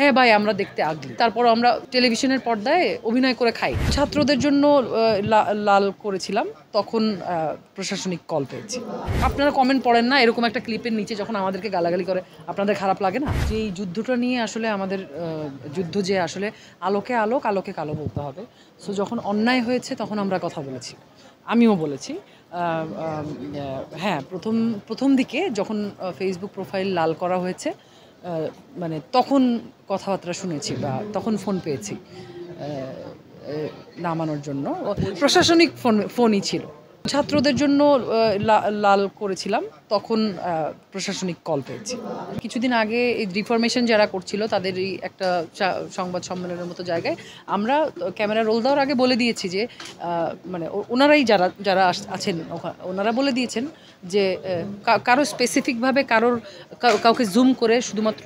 হ্যাঁ ভাই আমরা দেখতে আগলি, তারপর আমরা টেলিভিশনের পর্দায় অভিনয় করে খাই। ছাত্রদের জন্য লাল করেছিলাম, তখন প্রশাসনিক কল পেয়েছি। আপনারা কমেন্ট পড়েন না এরকম একটা ক্লিপের নিচে যখন আমাদেরকে গালাগালি করে, আপনাদের খারাপ লাগে না? যে এই যুদ্ধটা নিয়ে আসলে আমাদের যুদ্ধ যে আসলে আলোকে আলোক আলোকে কালো বলতে হবে। সো যখন অন্যায় হয়েছে তখন আমরা কথা বলেছি, আমিও বলেছি। হ্যাঁ, প্রথম দিকে যখন ফেসবুক প্রোফাইল লাল করা হয়েছে, মানে তখন কথাবার্তা শুনেছি বা তখন ফোন পেয়েছি নামানোর জন্য। প্রশাসনিক ফোনই ছিল। ছাত্রদের জন্য লাল করেছিলাম, তখন প্রশাসনিক কল পেয়েছি। কিছুদিন আগে এই রিফরমেশন যারা করছিল তাদের এই একটা সংবাদ সম্মেলনের মতো জায়গায় আমরা ক্যামেরা রোল দেওয়ার আগে বলে দিয়েছি যে মানে ওনারাই যারা আছেন ওনারা বলে দিয়েছেন যে কারো স্পেসিফিকভাবে কাউকে জুম করে শুধুমাত্র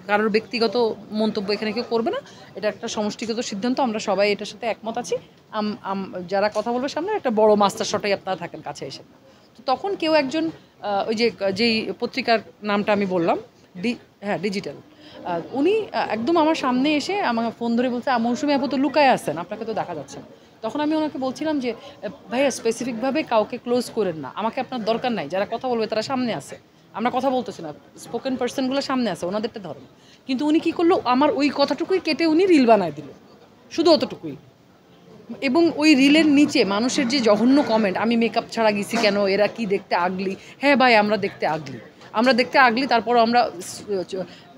কারোর ব্যক্তিগত মন্তব্য এখানে কেউ করবে না। এটা একটা সমষ্টিগত সিদ্ধান্ত, আমরা সবাই এটার সাথে একমত আছি। যারা কথা বলবে সামনে একটা বড় মাস্টার শটেই আপনারা থাকেন কাছে এসে। তো তখন কেউ একজন ওই যেই পত্রিকার নামটা আমি বললাম, ডিজিটাল, উনি একদম আমার সামনে এসে আমাকে ফোন ধরে বলছে, মৌসুমী আপু তো লুকায় আছেন, আপনাকে তো দেখা যাচ্ছে না। তখন আমি ওনাকে বলছিলাম যে ভাইয়া স্পেসিফিকভাবে কাউকে ক্লোজ করেন না, আমাকে আপনার দরকার নাই, যারা কথা বলবে তারা সামনে আছে, আমরা কথা বলতেছি না, স্পোকেন পার্সনগুলো সামনে আছে, ওনাদেরটা ধরেন। কিন্তু উনি কী করলো, আমার ওই কথাটুকুই কেটে উনি রিল বানায় দিল, শুধু অতটুকুই। এবং ওই রিলের নিচে মানুষের যে জঘন্য কমেন্ট, আমি মেকআপ ছাড়া গেছি কেন, এরা কি দেখতে আগলি। হ্যাঁ ভাই আমরা দেখতে আগলি, তারপর আমরা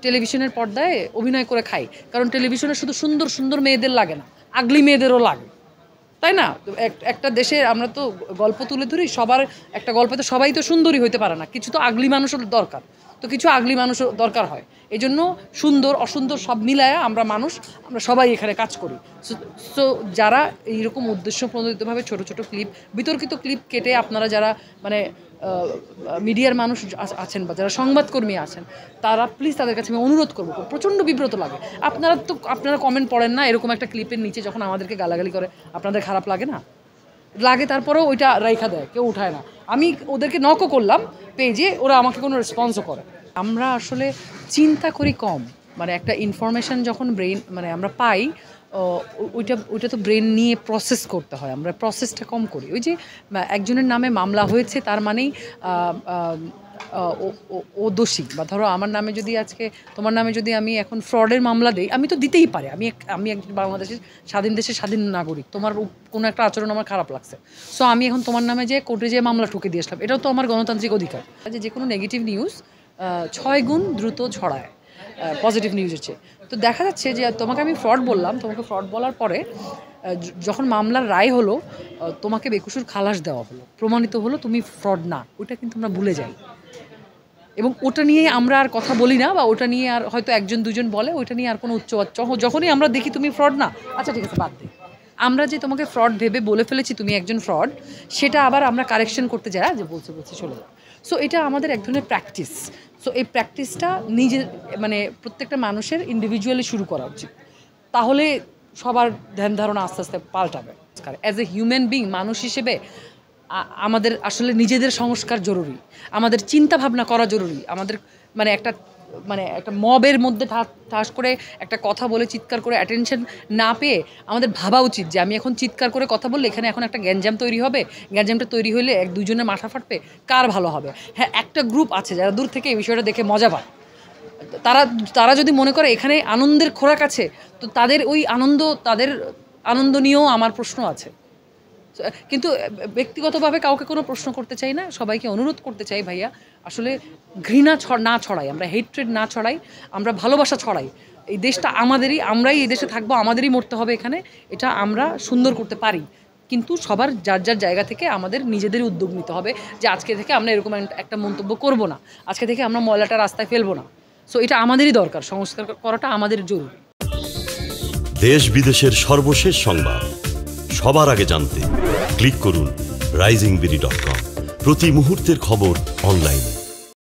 টেলিভিশনের পর্দায় অভিনয় করে খাই। কারণ টেলিভিশনে শুধু সুন্দর সুন্দর মেয়েদের লাগে না, আগলি মেয়েদেরও লাগে, তাই না? একটা দেশে আমরা তো গল্প তুলে ধরি, সবার একটা গল্পে তো সবাই তো সুন্দরী হইতে পারে না, কিছু তো আগলি মানুষের দরকার, তো কিছু আগলি মানুষও দরকার হয়। এই জন্য সুন্দর অসুন্দর সব মিলায় আমরা আমরা সবাই এখানে কাজ করি। সো যারা এইরকম উদ্দেশ্যপ্রণোদিতভাবে ছোটো ছোটো ক্লিপ, বিতর্কিত ক্লিপ কেটে আপনারা যারা মানে মিডিয়ার মানুষ আছেন বা যারা সংবাদকর্মী আছেন, তারা প্লিজ তাদের কাছে আমি অনুরোধ করবো, প্রচণ্ড বিব্রত লাগে। আপনারা কমেন্ট পড়েন না এরকম একটা ক্লিপের নিচে যখন আমাদেরকে গালাগালি করে, আপনাদের খারাপ লাগে না? লাগে, তারপরেও ওইটা রাইখা দেয়, কেউ উঠায় না। আমি ওদেরকে নকও করলাম পেজে, ওরা আমাকে কোনো রেসপন্সও করে। আমরা আসলে চিন্তা করি কম, মানে একটা ইনফরমেশান যখন মানে আমরা পাই, ওইটা তো ব্রেন নিয়ে প্রসেস করতে হয়, আমরা প্রসেসটা কম করি। ওই যে একজনের নামে মামলা হয়েছে তার মানেই ও দোষী, বা ধরো আমার নামে যদি আজকে তোমার নামে যদি আমি এখন ফ্রডের মামলা দিই, আমি তো দিতেই পারি, আমি একজন বাংলাদেশের স্বাধীন দেশের স্বাধীন নাগরিক, তোমার কোনো একটা আচরণ আমার খারাপ লাগছে, সো আমি এখন তোমার নামে যে কোর্টে যে মামলা ঠুকে দিয়ে আসলাম, এটাও তো আমার গণতান্ত্রিক অধিকার। যে কোনো নেগেটিভ নিউজ 6 গুণ দ্রুত ছড়ায় পজিটিভ নিউজের চেয়ে। তো দেখা যাচ্ছে যে তোমাকে আমি ফ্রড বললাম, তোমাকে ফ্রড বলার পরে যখন মামলার রায় হলো, তোমাকে বেকসুর খালাস দেওয়া হলো, প্রমাণিত হলো তুমি ফ্রড না, ওটা কিন্তু আমরা ভুলে যাই এবং ওটা নিয়ে আমরা আর কথা বলি না, বা ওটা নিয়ে আর হয়তো একজন দুজন বলে, ওইটা নিয়ে আর কোনো যখনই আমরা দেখি তুমি ফ্রড না, আচ্ছা ঠিক আছে বাদ দে। আমরা যে তোমাকে ফ্রড ভেবে বলে ফেলেছি তুমি একজন ফ্রড, সেটা আবার আমরা কারেকশন করতে যাই, যে বলছে চলে যাও। সো এটা আমাদের এক ধরনের প্র্যাকটিস। সো এই প্র্যাকটিসটা নিজের মানে প্রত্যেকটা মানুষের ইন্ডিভিজুয়ালি শুরু করা উচিত, তাহলে সবার ধ্যান ধারণা আস্তে আস্তে পাল্টাবে। অ্যাজ এ হিউম্যান বিং, মানুষ হিসেবে আমাদের আসলে নিজেদের সংস্কার জরুরি, আমাদের চিন্তা ভাবনা করা জরুরি। আমাদের মানে একটা মবের মধ্যে ঠাস করে একটা কথা বলে চিৎকার করে অ্যাটেনশন না পেয়ে আমাদের ভাবা উচিত যে আমি এখন চিৎকার করে কথা বললে এখানে এখন একটা গ্যাঞ্জাম তৈরি হবে, গ্যাঞ্জামটা তৈরি হলে দুজনের মাথা ফাটবে, কার ভালো হবে? হ্যাঁ, একটা গ্রুপ আছে যারা দূর থেকে এই বিষয়টা দেখে মজা পায়, তারা যদি মনে করে এখানে আনন্দের খোরাক আছে, তো তাদের আনন্দ নিয়েও আমার প্রশ্ন আছে। কিন্তু ব্যক্তিগতভাবে কাউকে কোনো প্রশ্ন করতে চাই না, সবাইকে অনুরোধ করতে চাই ভাইয়া আসলে ঘৃণা না ছড়াই, আমরা হেট্রেড না ছড়াই, আমরা ভালোবাসা ছড়াই। এই দেশটা আমাদেরই, আমরাই এই দেশে থাকবো, আমাদেরই মরতে হবে এখানে, এটা আমরা সুন্দর করতে পারি। কিন্তু সবার যার যার জায়গা থেকে আমাদের নিজেদেরই উদ্যোগ নিতে হবে যে আজকে থেকে আমরা এরকম একটা মন্তব্য করব না, আজকে থেকে আমরা ময়লাটা রাস্তায় ফেলবো না। সো এটা আমাদেরই দরকার, সংস্কার করাটা আমাদের জরুরি। দেশ বিদেশের সর্বশেষ সংবাদ সবার আগে জানতে ক্লিক করুন risingbeauty.com। প্রতি মুহূর্তের খবর অনলাইনে।